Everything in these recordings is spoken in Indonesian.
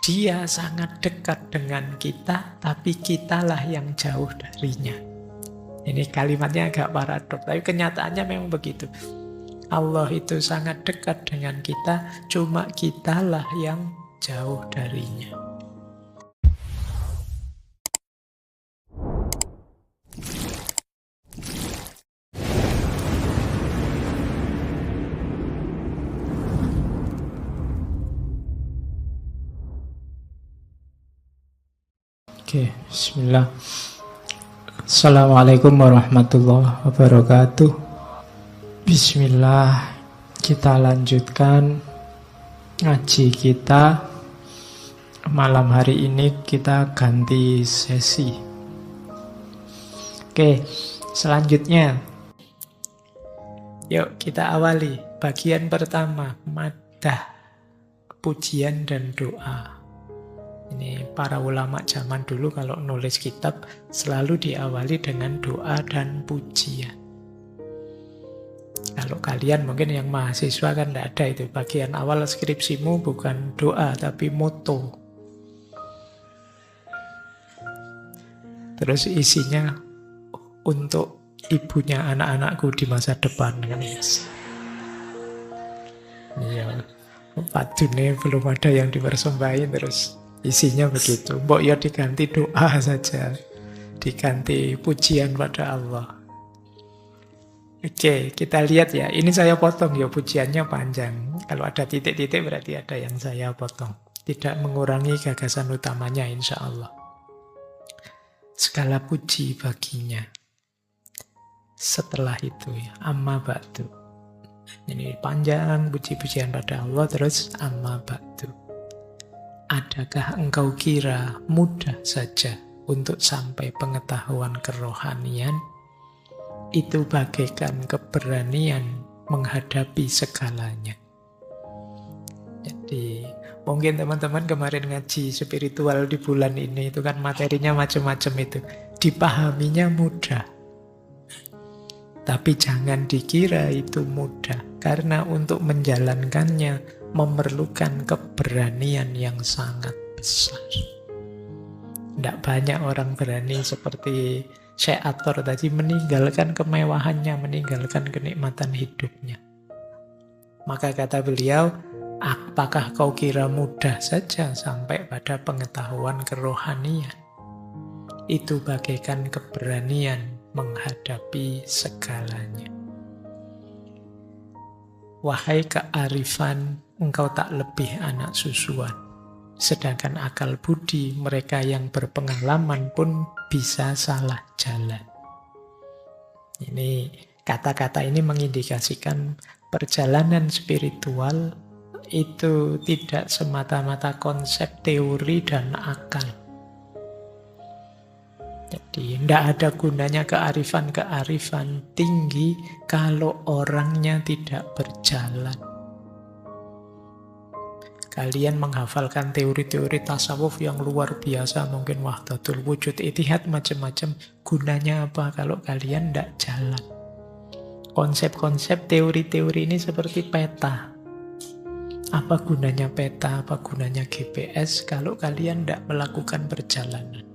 Dia sangat dekat dengan kita, tapi kitalah yang jauh darinya. Ini kalimatnya agak paradoks, tapi kenyataannya memang begitu. Allah itu sangat dekat dengan kita, cuma kitalah yang jauh darinya. Oke, bismillah. Assalamualaikum warahmatullahi wabarakatuh. Bismillah, kita lanjutkan ngaji kita. Malam hari ini kita ganti sesi. Oke, selanjutnya yuk kita awali bagian pertama, madah, pujian dan doa. Ini para ulama zaman dulu kalau nulis kitab selalu diawali dengan doa dan pujian. Kalau kalian mungkin yang mahasiswa kan tidak ada itu. Bagian awal skripsimu bukan doa tapi moto. Terus isinya untuk ibunya anak-anakku di masa depan kan. Iya. Padune belum ada yang dipersembahin terus. Isinya begitu. Mbok ya diganti doa saja. Diganti pujian pada Allah. Oke, kita lihat ya. Ini saya potong ya, pujiannya panjang. Kalau ada titik-titik berarti ada yang saya potong. Tidak mengurangi gagasan utamanya insya Allah. Segala puji baginya. Setelah itu ya, amma ba'du. Ini panjang puji-pujian pada Allah, terus amma ba'du. Adakah engkau kira mudah saja untuk sampai pengetahuan kerohanian? Itu bagaikan keberanian menghadapi segalanya. Jadi mungkin teman-teman kemarin ngaji spiritual di bulan ini itu kan materinya macam-macam itu. Dipahaminya mudah. Tapi jangan dikira itu mudah. Karena untuk menjalankannya memerlukan keberanian yang sangat besar. Tidak banyak orang berani seperti Syekh Athor tadi meninggalkan kemewahannya, meninggalkan kenikmatan hidupnya. Maka kata beliau, apakah kau kira mudah saja sampai pada pengetahuan kerohanian? Itu bagaikan keberanian menghadapi segalanya. Wahai kearifan, engkau tak lebih anak susuan. Sedangkan akal budi mereka yang berpengalaman pun bisa salah jalan. Ini kata-kata ini mengindikasikan perjalanan spiritual itu tidak semata-mata konsep teori dan akal. Jadi tidak ada gunanya kearifan-kearifan tinggi kalau orangnya tidak berjalan. Kalian menghafalkan teori-teori tasawuf yang luar biasa, mungkin wahdatul wujud, itihad, macam-macam. Gunanya apa kalau kalian tidak jalan? Konsep-konsep teori-teori ini seperti peta. Apa gunanya peta, apa gunanya GPS kalau kalian tidak melakukan perjalanan?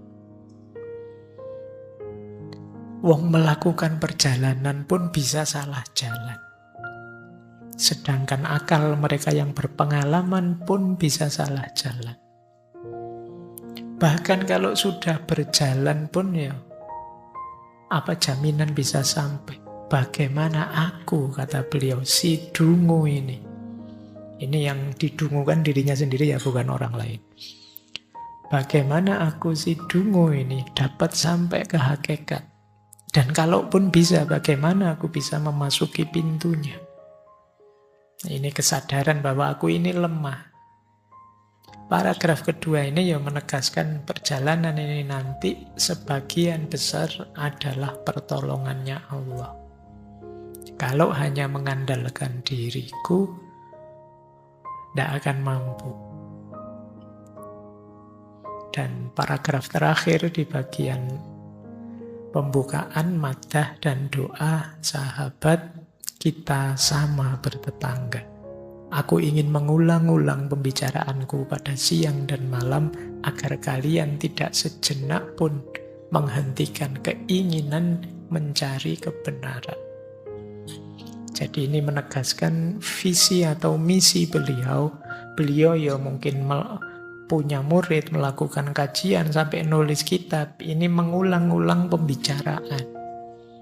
Wong melakukan perjalanan pun bisa salah jalan. Sedangkan akal mereka yang berpengalaman pun bisa salah jalan. Bahkan kalau sudah berjalan pun ya, apa jaminan bisa sampai? Bagaimana aku, kata beliau, si dungu ini. Ini yang didungukan dirinya sendiri ya, bukan orang lain. Bagaimana aku si dungu ini dapat sampai ke hakikat? Dan kalaupun bisa, bagaimana aku bisa memasuki pintunya? Ini kesadaran bahwa aku ini lemah. Paragraf kedua ini yang menegaskan perjalanan ini nanti sebagian besar adalah pertolongannya Allah. Kalau hanya mengandalkan diriku, tidak akan mampu. Dan paragraf terakhir di bagian pembukaan madah dan doa sahabat, kita sama bertetangga. Aku ingin mengulang-ulang pembicaraanku pada siang dan malam agar kalian tidak sejenak pun menghentikan keinginan mencari kebenaran. Jadi ini menegaskan visi atau misi beliau. Beliau ya mungkin punya murid, melakukan kajian sampai nulis kitab. Ini mengulang-ulang pembicaraan.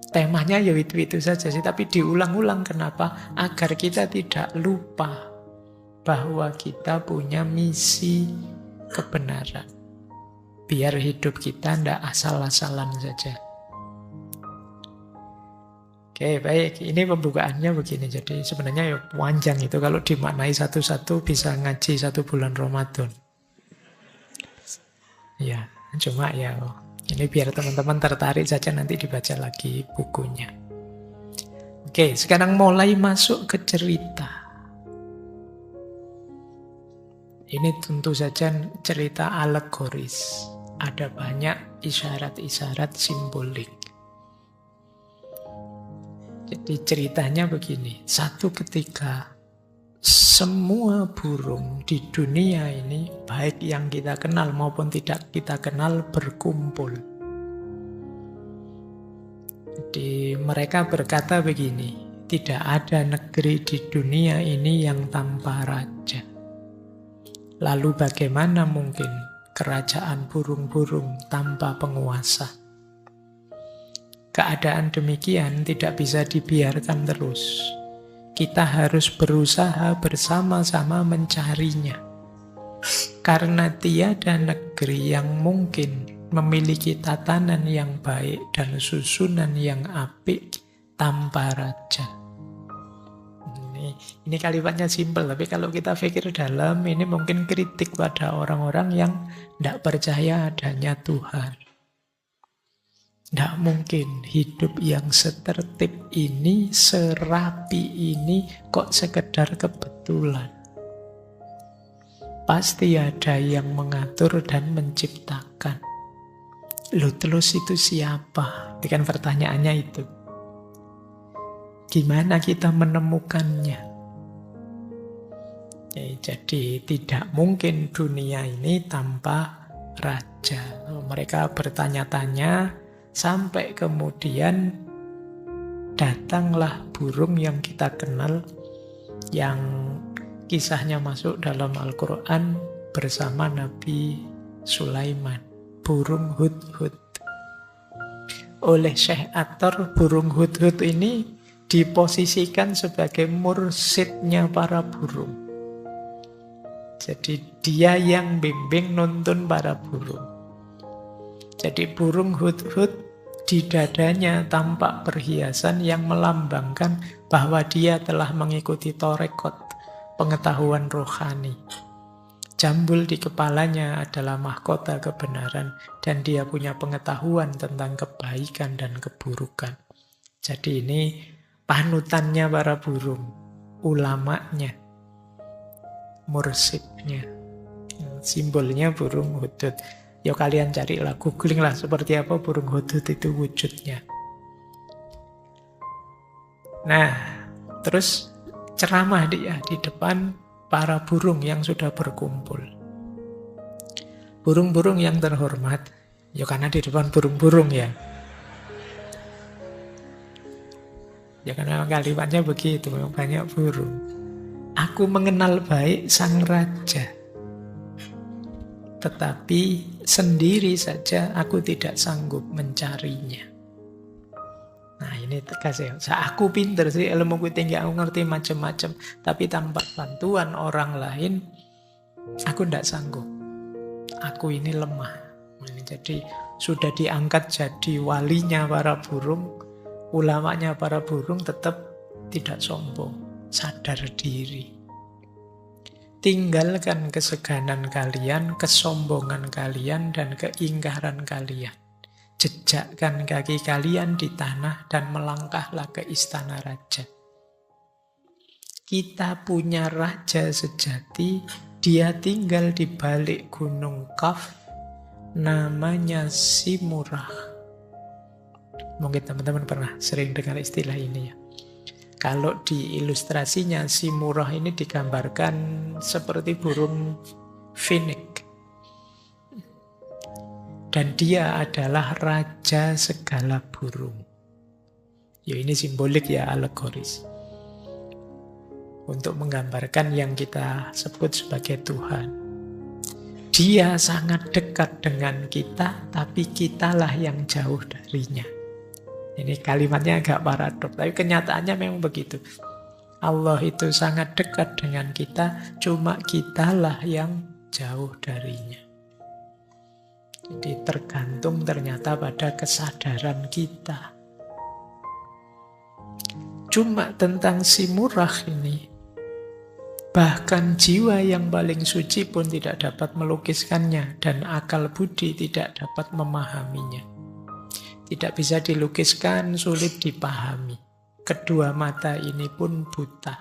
Temanya ya itu-itu saja sih, tapi diulang-ulang. Kenapa? Agar kita tidak lupa bahwa kita punya misi kebenaran. Biar hidup kita tidak asal-asalan saja. Oke, baik. Ini pembukaannya begini. Jadi sebenarnya ya panjang itu. Kalau dimaknai satu-satu bisa ngaji 1 bulan Ramadan. Ya, cuma ya ini biar teman-teman tertarik saja, nanti dibaca lagi bukunya. Oke, sekarang mulai masuk ke cerita. Ini tentu saja cerita alegoris. Ada banyak isyarat-isyarat simbolik. Jadi ceritanya begini. Satu ketika semua burung di dunia ini, baik yang kita kenal maupun tidak kita kenal, berkumpul. Jadi mereka berkata begini, tidak ada negeri di dunia ini yang tanpa raja. Lalu bagaimana mungkin kerajaan burung-burung tanpa penguasa? Keadaan demikian tidak bisa dibiarkan terus. Kita harus berusaha bersama-sama mencarinya. Karena tiada negeri yang mungkin memiliki tatanan yang baik dan susunan yang apik tanpa raja. Ini kalimatnya simpel, tapi kalau kita pikir dalam, ini mungkin kritik pada orang-orang yang tidak percaya adanya Tuhan. Tidak mungkin hidup yang setertib ini, serapi ini, kok sekedar kebetulan. Pasti ada yang mengatur dan menciptakan. Loh, terus itu siapa? Itu kan pertanyaannya itu. Gimana kita menemukannya? Jadi tidak mungkin dunia ini tanpa raja. Mereka bertanya-tanya, sampai kemudian datanglah burung yang kita kenal, yang kisahnya masuk dalam Al-Quran bersama Nabi Sulaiman, burung hudhud. Oleh Syekh Athar, burung hudhud ini diposisikan sebagai mursyidnya para burung. Jadi dia yang bimbing nuntun para burung. Jadi burung hudhud di dadanya tampak perhiasan yang melambangkan bahwa dia telah mengikuti torekot, pengetahuan rohani. Jambul di kepalanya adalah mahkota kebenaran, dan dia punya pengetahuan tentang kebaikan dan keburukan. Jadi ini panutannya para burung, ulamanya, mursyidnya. Simbolnya burung hudhud. Ya kalian carilah, googling lah seperti apa burung hudhud itu wujudnya. Nah, terus ceramah dia di depan para burung yang sudah berkumpul. Burung-burung yang terhormat, ya karena di depan burung-burung ya. Ya karena kalimatnya begitu, memang banyak burung. Aku mengenal baik sang raja, tetapi sendiri saja aku tidak sanggup mencarinya. Nah ini tegas ya. Aku pinter sih, ilmuku tinggi, aku ngerti macam-macam, tapi tanpa bantuan orang lain, aku tidak sanggup. Aku ini lemah. Jadi sudah diangkat jadi walinya para burung, ulamanya para burung, tetap tidak sombong, sadar diri. Tinggalkan keseganan kalian, kesombongan kalian, dan keingkaran kalian. Jejakkan kaki kalian di tanah dan melangkahlah ke istana raja. Kita punya raja sejati, dia tinggal di balik gunung Kaf, namanya Simurah. Mungkin teman-teman pernah sering dengar istilah ini ya. Kalau di ilustrasinya, si murah ini digambarkan seperti burung finik. Dan dia adalah raja segala burung. Ya ini simbolik ya, alegoris. Untuk menggambarkan yang kita sebut sebagai Tuhan. Dia sangat dekat dengan kita, tapi kitalah yang jauh darinya. Ini kalimatnya agak paradoks, tapi kenyataannya memang begitu. Allah itu sangat dekat dengan kita, cuma kitalah yang jauh darinya. Jadi tergantung ternyata pada kesadaran kita. Cuma tentang si murah ini, bahkan jiwa yang paling suci pun tidak dapat melukiskannya, dan akal budi tidak dapat memahaminya. Tidak bisa dilukiskan, sulit dipahami. Kedua mata ini pun buta.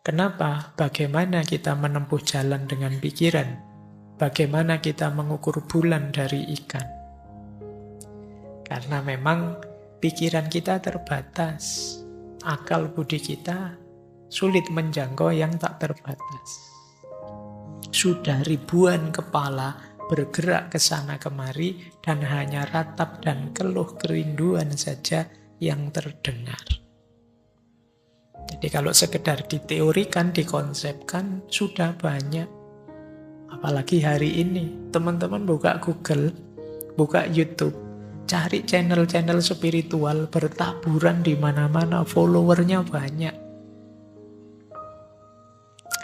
Kenapa? Bagaimana kita menempuh jalan dengan pikiran? Bagaimana kita mengukur bulan dari ikan? Karena memang pikiran kita terbatas. Akal budi kita sulit menjangkau yang tak terbatas. Sudah ribuan kepala bergerak ke sana kemari dan hanya ratap dan keluh kerinduan saja yang terdengar. Jadi kalau sekedar diteorikan, dikonsepkan, sudah banyak. Apalagi hari ini, teman-teman buka Google, buka YouTube, cari channel-channel spiritual bertaburan di mana-mana, followernya banyak.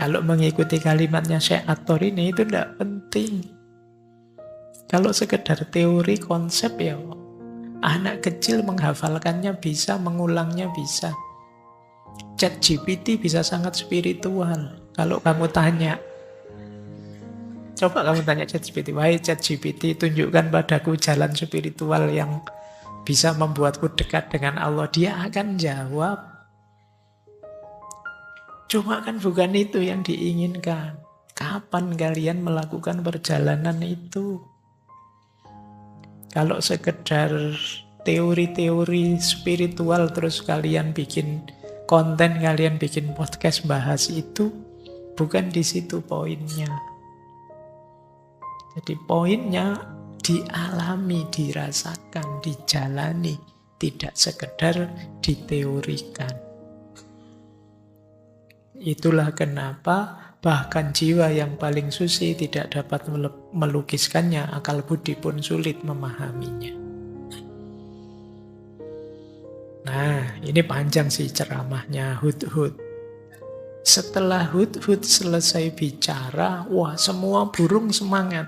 Kalau mengikuti kalimatnya Syekh Athor ini itu tidak penting. Kalau sekedar teori konsep ya, anak kecil menghafalkannya bisa, mengulangnya bisa. ChatGPT bisa sangat spiritual. Kalau kamu tanya, coba kamu tanya ChatGPT, wahai ChatGPT, tunjukkan padaku jalan spiritual yang bisa membuatku dekat dengan Allah. Dia akan jawab. Cuma kan bukan itu yang diinginkan. Kapan kalian melakukan perjalanan itu? Kalau sekedar teori-teori spiritual terus kalian bikin konten, kalian bikin podcast bahas itu, bukan di situ poinnya. Jadi poinnya dialami, dirasakan, dijalani, tidak sekedar diteorikan. Itulah kenapa bahkan jiwa yang paling suci tidak dapat melukiskannya, akal budi pun sulit memahaminya. Nah, ini panjang sih ceramahnya Hudhud. Setelah Hudhud selesai bicara, wah semua burung semangat.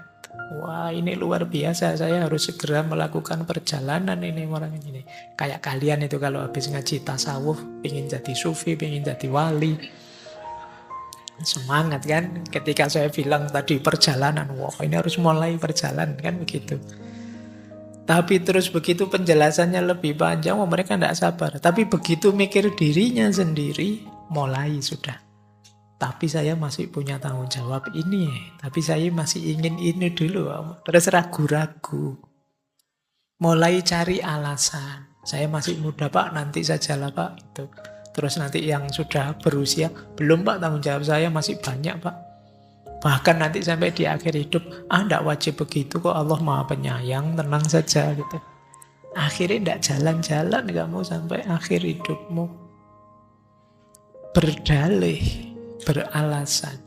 Wah ini luar biasa, saya harus segera melakukan perjalanan ini orang ini. Kayak kalian itu kalau habis ngaji tasawuf, pengen jadi sufi, pengen jadi wali. Semangat kan ketika saya bilang tadi perjalanan, wah ini harus mulai perjalanan kan begitu. Tapi terus begitu penjelasannya lebih panjang, mereka tidak sabar. Tapi begitu mikir dirinya sendiri, mulai sudah. Tapi saya masih punya tanggung jawab ini, tapi saya masih ingin ini dulu. Terus ragu-ragu, mulai cari alasan. Saya masih muda pak, nanti sajalah pak itu. Terus nanti yang sudah berusia, belum pak, tanggung jawab saya masih banyak pak. Bahkan nanti sampai di akhir hidup, tidak wajib begitu kok, Allah maha penyayang, tenang saja gitu. Akhirnya tidak jalan-jalan kamu sampai akhir hidupmu. Berdalih, beralasan.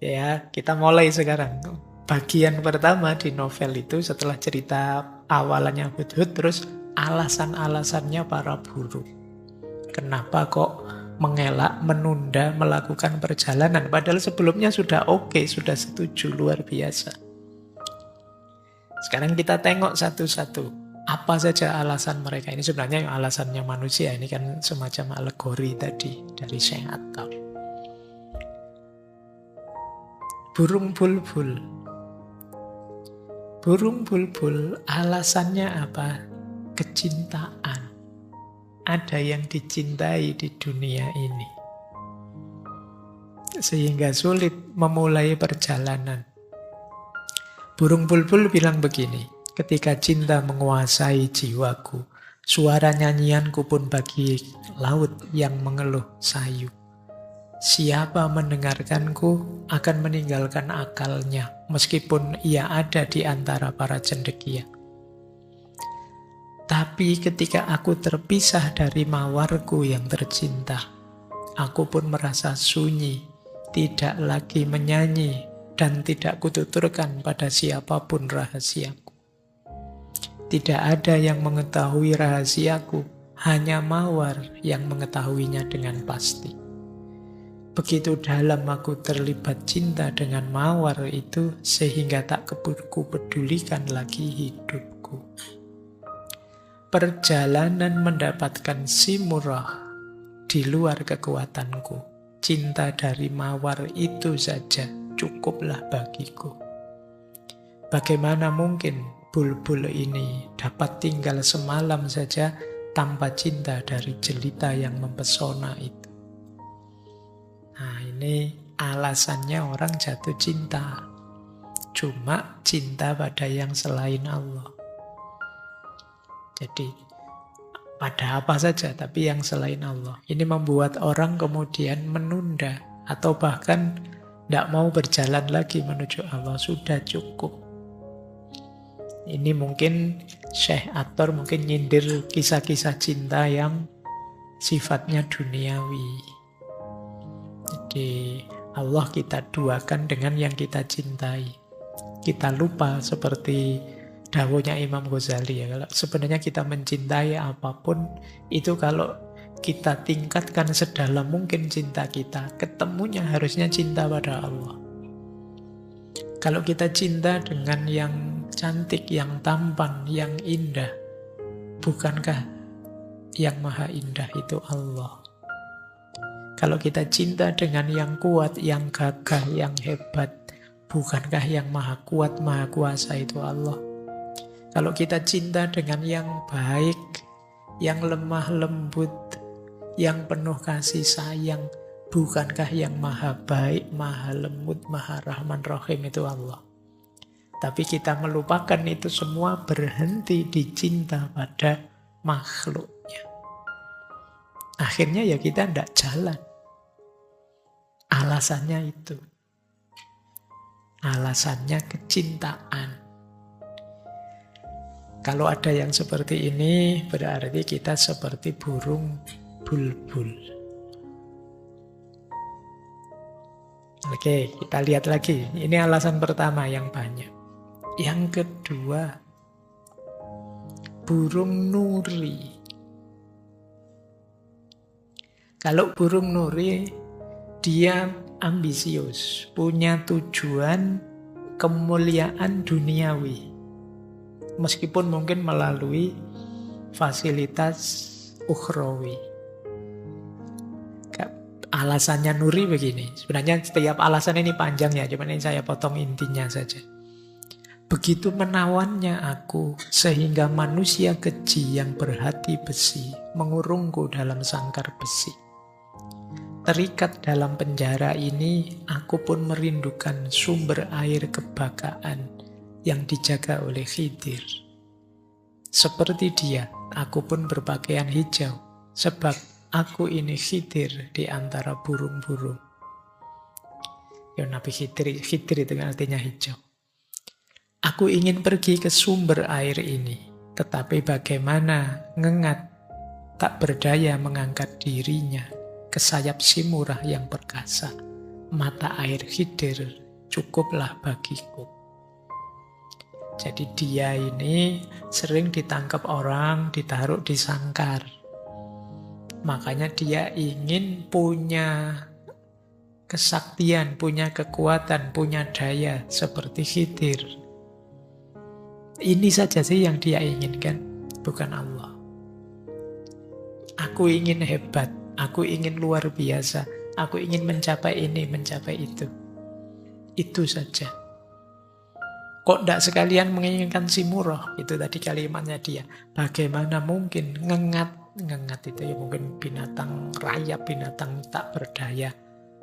Ya, kita mulai sekarang. Bagian pertama di novel itu setelah cerita awalannya Hudhud, terus alasan-alasannya para burung. Kenapa kok mengelak, menunda melakukan perjalanan? Padahal sebelumnya sudah oke, sudah setuju, luar biasa. Sekarang kita tengok satu-satu. Apa saja alasan mereka? Ini sebenarnya alasannya manusia. Ini kan semacam alegori tadi dari Syekh Athor. Burung bulbul. Burung bulbul alasannya apa? Kecintaan. Ada yang dicintai di dunia ini. Sehingga sulit memulai perjalanan. Burung bulbul bilang begini, ketika cinta menguasai jiwaku, Suara nyanyianku pun bagi laut yang mengeluh sayu. Siapa mendengarkanku akan meninggalkan akalnya, meskipun ia ada di antara para cendekia. Tapi ketika aku terpisah dari mawarku yang tercinta, aku pun merasa sunyi, tidak lagi menyanyi, dan tidak kututurkan pada siapapun rahasiaku. Tidak ada yang mengetahui rahasiaku, hanya mawar yang mengetahuinya dengan pasti. Begitu dalam aku terlibat cinta dengan mawar itu, sehingga tak kupedulikan lagi hidupku. Perjalanan mendapatkan si murah di luar kekuatanku. Cinta dari mawar itu saja cukuplah bagiku. Bagaimana mungkin bulbul ini dapat tinggal semalam saja tanpa cinta dari jelita yang mempesona itu? Nah, ini alasannya orang jatuh cinta. Cuma cinta pada yang selain Allah. Jadi pada apa saja, tapi yang selain Allah. Ini membuat orang kemudian menunda atau bahkan tidak mau berjalan lagi menuju Allah. Sudah cukup. Ini mungkin Syekh Athar mungkin nyindir kisah-kisah cinta yang sifatnya duniawi. Jadi Allah kita duakan dengan yang kita cintai. Kita lupa seperti dawuhnya Imam Ghazali ya. Kalau sebenarnya kita mencintai apapun, itu kalau kita tingkatkan sedalam mungkin cinta kita, ketemunya harusnya cinta pada Allah. Kalau kita cinta dengan yang cantik, yang tampan, yang indah, bukankah yang maha indah itu Allah? Kalau kita cinta dengan yang kuat, yang gagah, yang hebat, bukankah yang maha kuat, maha kuasa itu Allah? Kalau kita cinta dengan yang baik, yang lemah lembut, yang penuh kasih sayang, bukankah yang maha baik, maha lembut, maha rahman rahim itu Allah? Tapi kita melupakan itu semua, berhenti di cinta pada makhluknya. Akhirnya ya kita tidak jalan. Alasannya itu. Alasannya kecintaan. Kalau ada yang seperti ini, berarti kita seperti burung bulbul. Oke, kita lihat lagi. Ini alasan pertama yang banyak. Yang kedua, burung nuri. Kalau burung nuri, dia ambisius, punya tujuan kemuliaan duniawi. Meskipun mungkin melalui fasilitas ukhrawi. Alasannya nuri begini. Sebenarnya setiap alasan ini panjang ya, cuma ini saya potong intinya saja. Begitu menawannya aku, sehingga manusia keji yang berhati besi mengurungku dalam sangkar besi. Terikat dalam penjara ini, aku pun merindukan sumber air kebakaan yang dijaga oleh Khidir. Seperti dia, aku pun berpakaian hijau, sebab aku ini Khidir di antara burung-burung. Ya, Nabi Khidir itu artinya hijau. Aku ingin pergi ke sumber air ini, tetapi bagaimana ngengat tak berdaya mengangkat dirinya ke sayap si murah yang perkasa. Mata air Khidir cukuplah bagiku. Jadi dia ini sering ditangkap orang, ditaruh di sangkar. Makanya dia ingin punya kesaktian, punya kekuatan, punya daya seperti Khidir. Ini saja sih yang dia inginkan, bukan Allah. Aku ingin hebat, aku ingin luar biasa, aku ingin mencapai ini, mencapai itu. Itu saja. Kok tidak sekalian menginginkan si murah? Itu tadi kalimatnya dia. Bagaimana mungkin ngengat itu ya mungkin binatang rayap, binatang tak berdaya.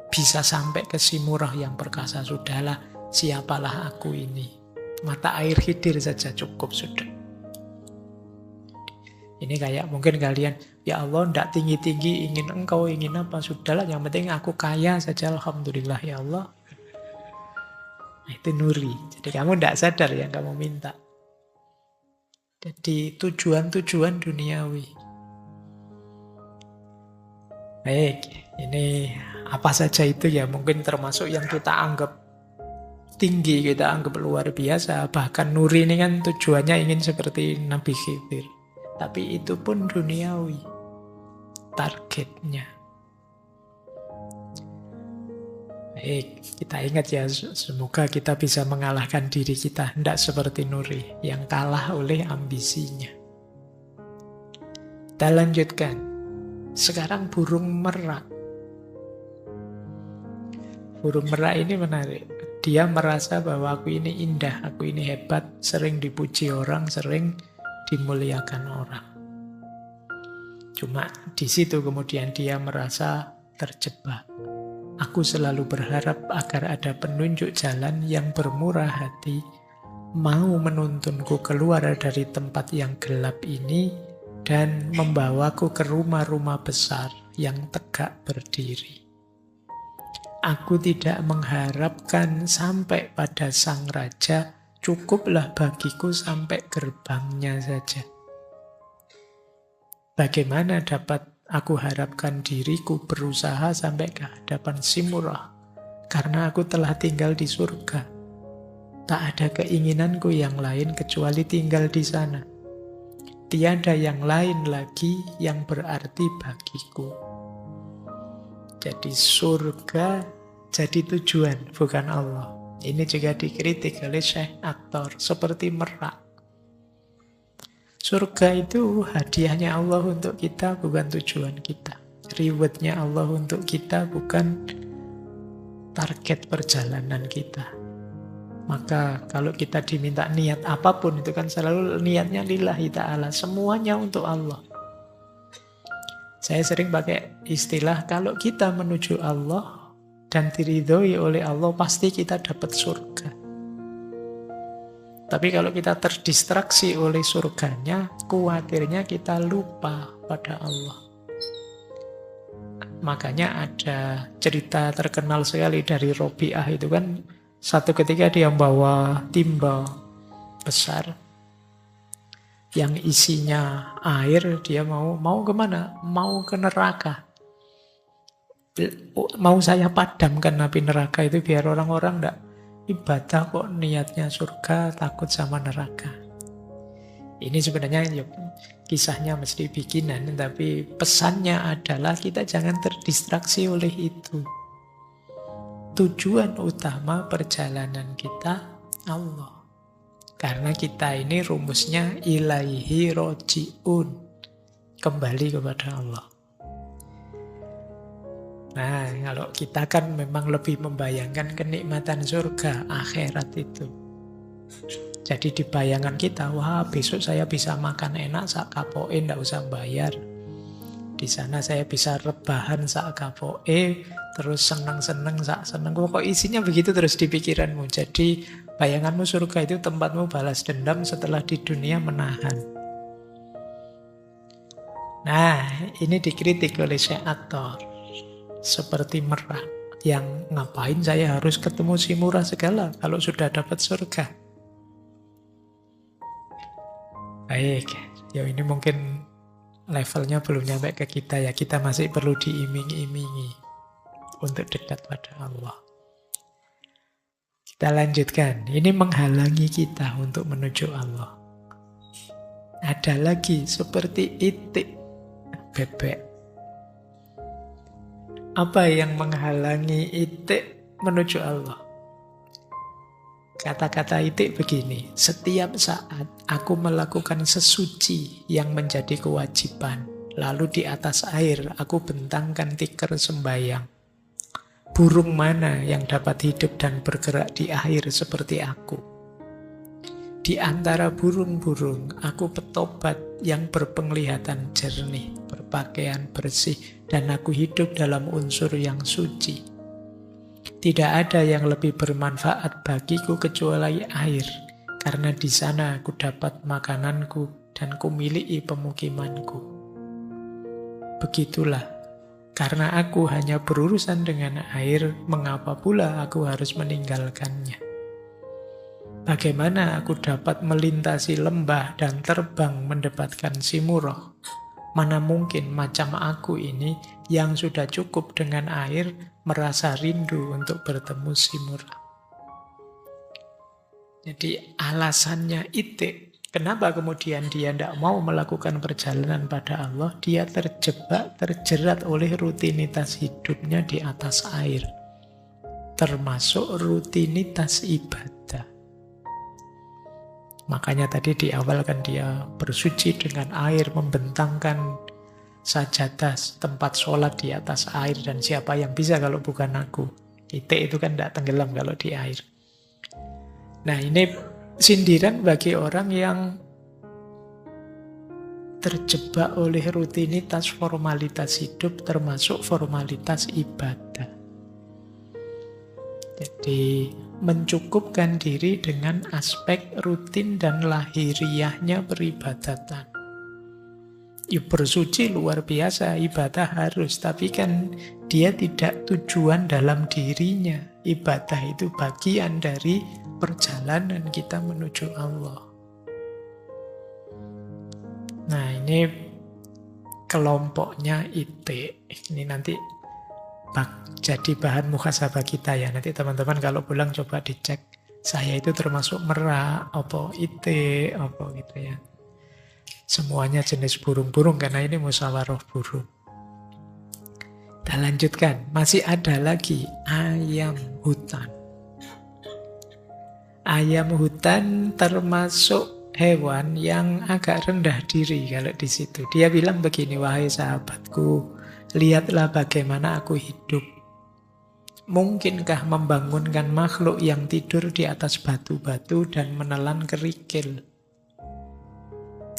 Bisa sampai ke si murah yang perkasa. Sudahlah, siapalah aku ini. Mata air Khidir saja cukup sudah. Ini kayak mungkin kalian, ya Allah ndak tinggi-tinggi ingin engkau, ingin apa, sudahlah yang penting aku kaya saja, alhamdulillah ya Allah. Nah, itu nuri. Jadi kamu ndak sadar yang kamu minta. Jadi tujuan-tujuan duniawi. Baik, ini apa saja itu ya mungkin termasuk yang kita anggap tinggi, kita anggap luar biasa. Bahkan nuri ini kan tujuannya ingin seperti Nabi Khidir. Tapi itu pun duniawi targetnya. Baik, kita ingat ya, semoga kita bisa mengalahkan diri kita. Tidak seperti Nuri yang kalah oleh ambisinya. Kita lanjutkan. Sekarang burung merak. Burung merak ini menarik. Dia merasa bahwa aku ini indah, aku ini hebat, sering dipuji orang, sering dimuliakan orang. Cuma di situ kemudian dia merasa terjebak. Aku selalu berharap agar ada penunjuk jalan yang bermurah hati, mau menuntunku keluar dari tempat yang gelap ini dan membawaku ke rumah-rumah besar yang tegak berdiri. Aku tidak mengharapkan sampai pada sang raja, cukuplah bagiku sampai gerbangnya saja. Bagaimana dapat aku harapkan diriku berusaha sampai ke hadapan si murah? Karena aku telah tinggal di surga. Tak ada keinginanku yang lain kecuali tinggal di sana. Tiada yang lain lagi yang berarti bagiku. Jadi surga jadi tujuan, bukan Allah. Ini juga dikritik oleh Syekh Aktor, seperti merak. Surga itu hadiahnya Allah untuk kita, bukan tujuan kita. Rewardnya Allah untuk kita, bukan target perjalanan kita. Maka kalau kita diminta niat apapun, itu kan selalu niatnya lillahi ta'ala. Semuanya untuk Allah. Saya sering pakai istilah, kalau kita menuju Allah dan diridhoi oleh Allah, pasti kita dapat surga. Tapi kalau kita terdistraksi oleh surganya, khawatirnya kita lupa pada Allah. Makanya ada cerita terkenal sekali dari Robi'ah itu kan, satu ketika dia membawa timbal besar yang isinya air, dia mau kemana? Mau ke neraka. Mau saya padamkan api neraka itu biar orang-orang enggak ibadah kok niatnya surga, takut sama neraka. Ini sebenarnya ya, kisahnya mesti bikinan, tapi pesannya adalah kita jangan terdistraksi oleh itu. Tujuan utama perjalanan kita Allah. Karena kita ini rumusnya ilaihi roji'un. Kembali kepada Allah. Nah, kalau kita kan memang lebih membayangkan kenikmatan surga, akhirat itu. Jadi di bayangan kita, wah besok saya bisa makan enak sak kapoke, ndak usah bayar. Di sana saya bisa rebahan sak kapoke, terus seneng-seneng sak seneng. Kok isinya begitu terus di pikiranmu. Jadi bayanganmu surga itu tempatmu balas dendam setelah di dunia menahan. Nah, ini dikritik oleh Syekh Aktor. Seperti merak. Yang ngapain saya harus ketemu si murah segala kalau sudah dapat surga. Baik, ya ini mungkin levelnya belum nyampe ke kita ya. Kita masih perlu diiming-imingi untuk dekat pada Allah. Kita lanjutkan. Ini menghalangi kita untuk menuju Allah. Ada lagi seperti itik bebek. Apa yang menghalangi itik menuju Allah? Kata-kata itik begini, setiap saat aku melakukan sesuci yang menjadi kewajiban, lalu di atas air aku bentangkan tikar sembayang. Burung mana yang dapat hidup dan bergerak di air seperti aku? Di antara burung-burung, aku petobat yang berpenglihatan jernih, berpakaian bersih, dan aku hidup dalam unsur yang suci. Tidak ada yang lebih bermanfaat bagiku kecuali air, karena di sana aku dapat makananku dan kumiliki pemukimanku. Begitulah, karena aku hanya berurusan dengan air, mengapa pula aku harus meninggalkannya? Bagaimana aku dapat melintasi lembah dan terbang mendapatkan si Murrah? Mana mungkin macam aku ini yang sudah cukup dengan air merasa rindu untuk bertemu si Murrah. Jadi alasannya Itik, kenapa kemudian dia tidak mau melakukan perjalanan pada Allah? Dia terjebak, terjerat oleh rutinitas hidupnya di atas air. Termasuk rutinitas ibadah. Makanya tadi di awal kan dia bersuci dengan air, membentangkan sajadah tempat sholat di atas air, dan siapa yang bisa kalau bukan aku. Itik itu kan tidak tenggelam kalau di air. Nah, ini sindiran bagi orang yang terjebak oleh rutinitas formalitas hidup, termasuk formalitas ibadah. Jadi mencukupkan diri dengan aspek rutin dan lahiriahnya peribadatan. Ya, bersuci luar biasa, ibadah harus, tapi kan dia tidak tujuan dalam dirinya. Ibadah itu bagian dari perjalanan kita menuju Allah. Nah, ini kelompoknya Itik. Ini nanti jadi bahan muhasabah kita ya. Nanti teman-teman kalau pulang coba dicek. Saya itu termasuk merak, apa Itik, apa gitu ya. Semuanya jenis burung-burung karena ini musyawarah burung. Kita lanjutkan. Masih ada lagi ayam hutan. Ayam hutan termasuk hewan yang agak rendah diri kalau di situ. Dia bilang begini, wahai sahabatku, lihatlah bagaimana aku hidup. Mungkinkah membangunkan makhluk yang tidur di atas batu-batu dan menelan kerikil?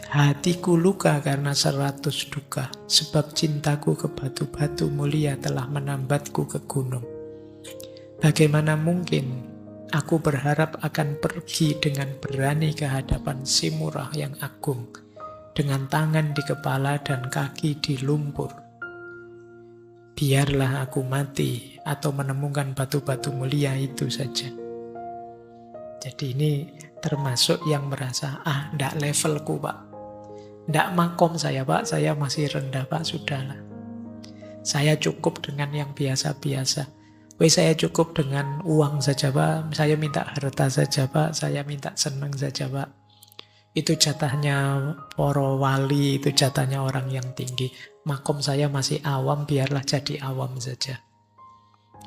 Hatiku luka karena 100 duka, sebab cintaku ke batu-batu mulia telah menambatku ke gunung. Bagaimana mungkin aku berharap akan pergi dengan berani ke hadapan si Murrah yang agung, dengan tangan di kepala dan kaki di lumpur. Biarlah aku mati atau menemukan batu-batu mulia itu saja. Jadi ini termasuk yang merasa, ndak levelku pak. Ndak makom saya pak, saya masih rendah pak, sudahlah. Saya cukup dengan yang biasa-biasa. Saya cukup dengan uang saja pak, saya minta harta saja pak, saya minta senang saja pak. Itu jatahnya para wali, itu jatahnya orang yang tinggi. Makom saya masih awam, biarlah jadi awam saja.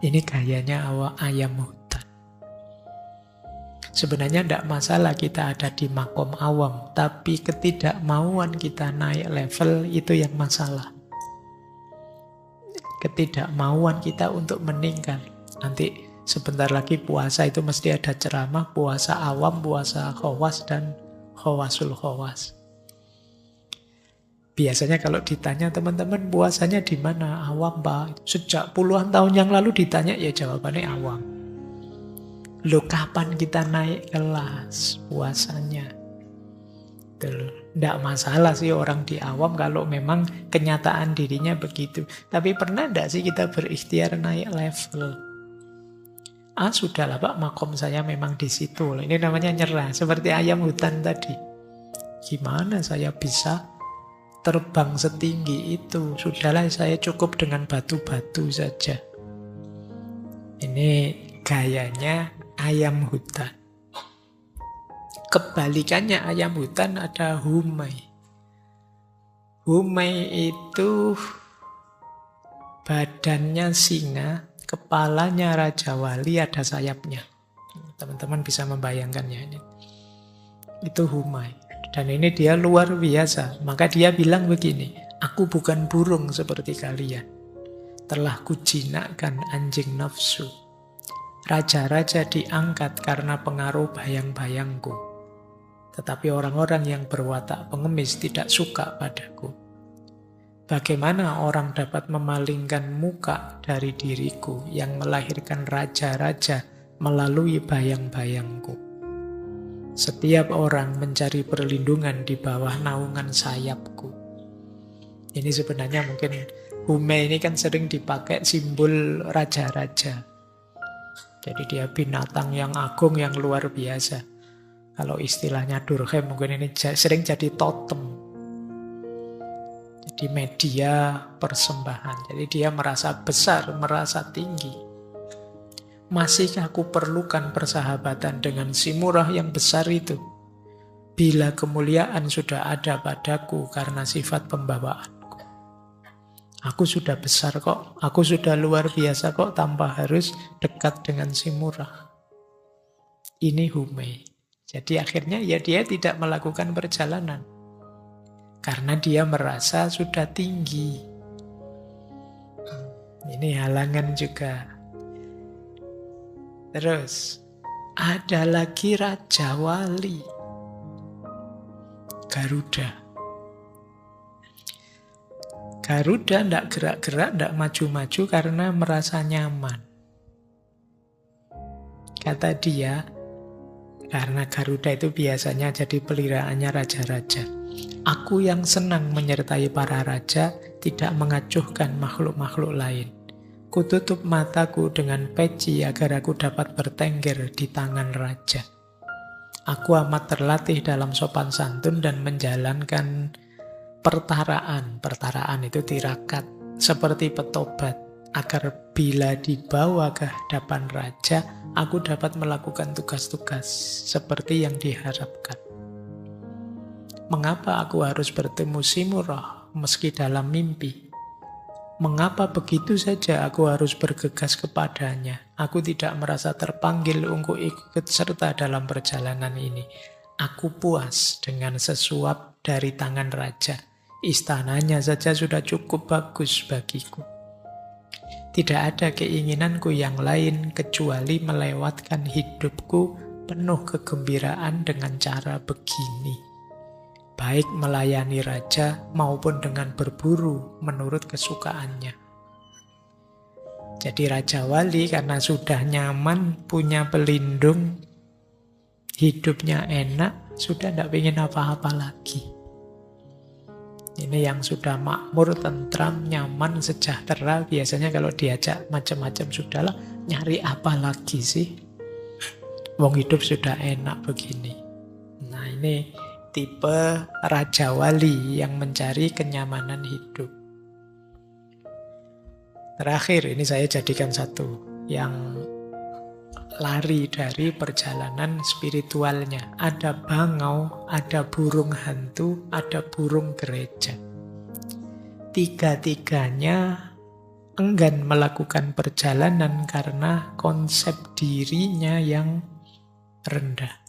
Ini gayanya ayam hutan. Sebenarnya tidak masalah kita ada di makom awam, tapi ketidakmauan kita naik level itu yang masalah. Ketidakmauan kita untuk meningkat. Nanti sebentar lagi puasa itu mesti ada ceramah, puasa awam, puasa khawas, dan khawasul khawas. Biasanya kalau ditanya teman-teman puasanya di mana? Awam pak. Sejak puluhan tahun yang lalu ditanya ya jawabannya awam. Loh kapan kita naik kelas puasanya? Tidak masalah sih orang di awam kalau memang kenyataan dirinya begitu. Tapi pernah tidak sih kita berikhtiar naik level? Sudahlah pak, makom saya memang di situ. Ini namanya nyerah, seperti ayam hutan tadi. Gimana saya bisa terbang setinggi itu? Sudahlah, saya cukup dengan batu-batu saja. Ini gayanya ayam hutan. Kebalikannya ayam hutan ada humai. Humai itu badannya singa, kepalanya Raja Wali, ada sayapnya. Teman-teman bisa membayangkannya ini. Itu humai. Dan ini dia luar biasa. Maka dia bilang begini, aku bukan burung seperti kalian. Telah kujinakkan anjing nafsu. Raja-raja diangkat karena pengaruh bayang-bayangku. Tetapi orang-orang yang berwatak pengemis tidak suka padaku. Bagaimana orang dapat memalingkan muka dari diriku yang melahirkan raja-raja melalui bayang-bayangku? Setiap orang mencari perlindungan di bawah naungan sayapku. Ini sebenarnya mungkin Hume ini kan sering dipakai simbol raja-raja. Jadi dia binatang yang agung, yang luar biasa. Kalau istilahnya Durkheim mungkin ini sering jadi totem. Jadi media persembahan. Jadi dia merasa besar, merasa tinggi. Masihkah aku perlukan persahabatan dengan si murah yang besar itu? Bila kemuliaan sudah ada padaku karena sifat pembawaanku. Aku sudah besar kok, aku sudah luar biasa kok tanpa harus dekat dengan si murah. Ini Hume. Jadi akhirnya ya dia tidak melakukan perjalanan. Karena dia merasa sudah tinggi. Ini halangan juga. Terus, ada lagi Raja Wali. Garuda. Garuda tidak gerak-gerak, tidak maju-maju karena merasa nyaman. Kata dia, karena Garuda itu biasanya jadi peliharaannya raja-raja. Aku yang senang menyertai para raja, tidak mengacuhkan makhluk-makhluk lain. Kututup mataku dengan peci agar aku dapat bertengger di tangan raja. Aku amat terlatih dalam sopan santun dan menjalankan pertaraan. Pertaraan itu tirakat, seperti petobat, agar bila dibawa ke hadapan raja, aku dapat melakukan tugas-tugas seperti yang diharapkan. Mengapa aku harus bertemu si murah meski dalam mimpi? Mengapa begitu saja aku harus bergegas kepadanya? Aku tidak merasa terpanggil untuk ikut serta dalam perjalanan ini. Aku puas dengan sesuap dari tangan raja. Istananya saja sudah cukup bagus bagiku. Tidak ada keinginanku yang lain kecuali melewatkan hidupku penuh kegembiraan dengan cara begini. Baik melayani raja maupun dengan berburu menurut kesukaannya. Jadi Raja Wali karena sudah nyaman, punya pelindung, hidupnya enak, sudah tidak ingin apa-apa lagi. Ini yang sudah makmur, tentram, nyaman, sejahtera, biasanya kalau diajak macam-macam sudahlah, nyari apa lagi sih? Wong hidup sudah enak begini. Nah ini tipe Raja Wali yang mencari kenyamanan hidup. Terakhir, ini saya jadikan satu yang lari dari perjalanan spiritualnya. Ada bangau, ada burung hantu, ada burung gereja. Tiga-tiganya enggan melakukan perjalanan karena konsep dirinya yang rendah.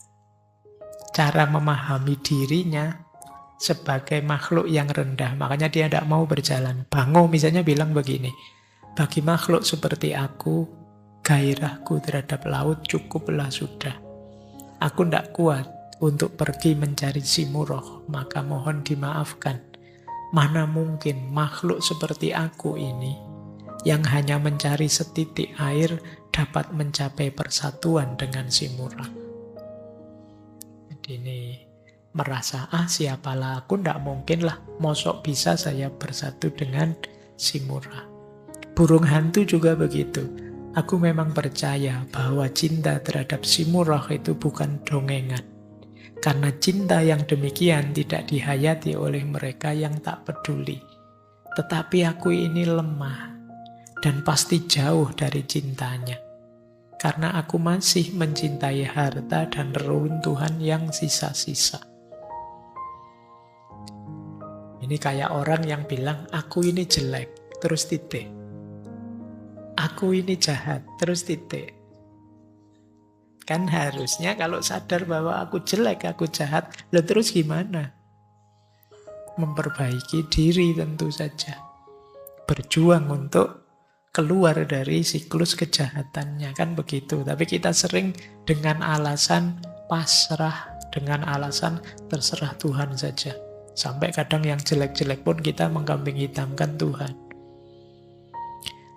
Cara memahami dirinya sebagai makhluk yang rendah. Makanya dia tidak mau berjalan. Bangau misalnya bilang begini, bagi makhluk seperti aku, gairahku terhadap laut cukuplah sudah. Aku tidak kuat untuk pergi mencari si murah, maka mohon dimaafkan. Mana mungkin makhluk seperti aku ini, yang hanya mencari setitik air, dapat mencapai persatuan dengan si murah. Ini merasa, siapalah aku, tidak mungkin lah, mosok bisa saya bersatu dengan si murah. Burung hantu juga begitu. Aku memang percaya bahwa cinta terhadap si murah itu bukan dongengan. Karena cinta yang demikian tidak dihayati oleh mereka yang tak peduli. Tetapi aku ini lemah dan pasti jauh dari cintanya. Karena aku masih mencintai harta dan reruntuhan yang sisa-sisa. Ini kayak orang yang bilang, aku ini jelek, terus titik. Aku ini jahat, terus titik. Kan harusnya kalau sadar bahwa aku jelek, aku jahat, lalu terus gimana? Memperbaiki diri tentu saja. Berjuang untuk keluar dari siklus kejahatannya, kan begitu. Tapi kita sering dengan alasan pasrah, dengan alasan terserah Tuhan saja. Sampai kadang yang jelek-jelek pun kita mengkambing hitamkan Tuhan.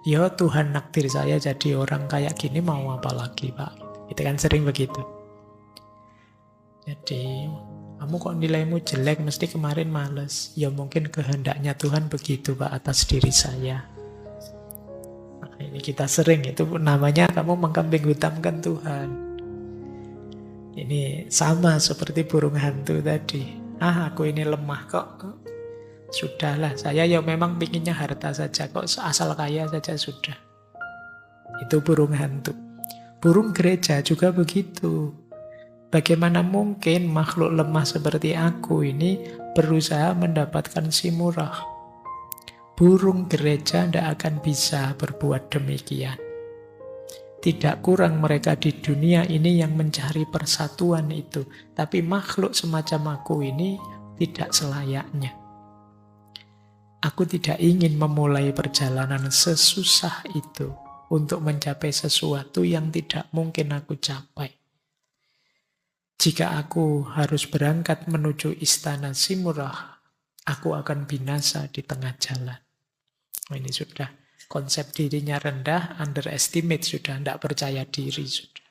Ya Tuhan nakdir saya jadi orang kayak gini, mau apa lagi Pak? Itu kan sering begitu. Jadi kamu kok nilaimu jelek, mesti kemarin males. Ya mungkin kehendaknya Tuhan begitu Pak atas diri saya. Nah, ini kita sering, itu namanya kamu mengkambing hitamkan Tuhan. Ini sama seperti burung hantu tadi. Aku ini lemah kok. Sudahlah, saya ya memang pinginnya harta saja kok, asal kaya saja sudah. Itu burung hantu. Burung gereja juga begitu. Bagaimana mungkin makhluk lemah seperti aku ini berusaha mendapatkan si murah? Burung gereja tidak akan bisa berbuat demikian. Tidak kurang mereka di dunia ini yang mencari persatuan itu. Tapi makhluk semacam aku ini tidak selayaknya. Aku tidak ingin memulai perjalanan sesusah itu untuk mencapai sesuatu yang tidak mungkin aku capai. Jika aku harus berangkat menuju istana Simurah, aku akan binasa di tengah jalan. Ini sudah konsep dirinya rendah, underestimate sudah, tidak percaya diri sudah.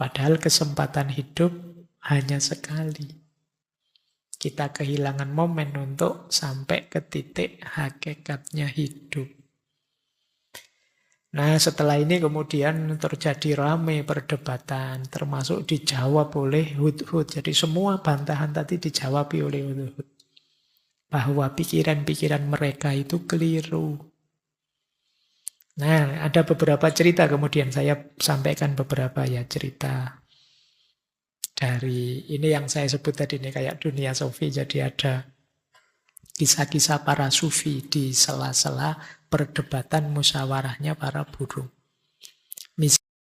Padahal kesempatan hidup hanya sekali. Kita kehilangan momen untuk sampai ke titik hakikatnya hidup. Nah, setelah ini kemudian terjadi ramai perdebatan, termasuk dijawab oleh Hudhud. Jadi semua bantahan tadi dijawab oleh Hudhud. Bahwa pikiran-pikiran mereka itu keliru. Nah, ada beberapa cerita kemudian saya sampaikan beberapa ya cerita. Dari ini yang saya sebut tadi ini kayak dunia sufi, jadi ada kisah-kisah para sufi di sela-sela perdebatan musyawarahnya para burung.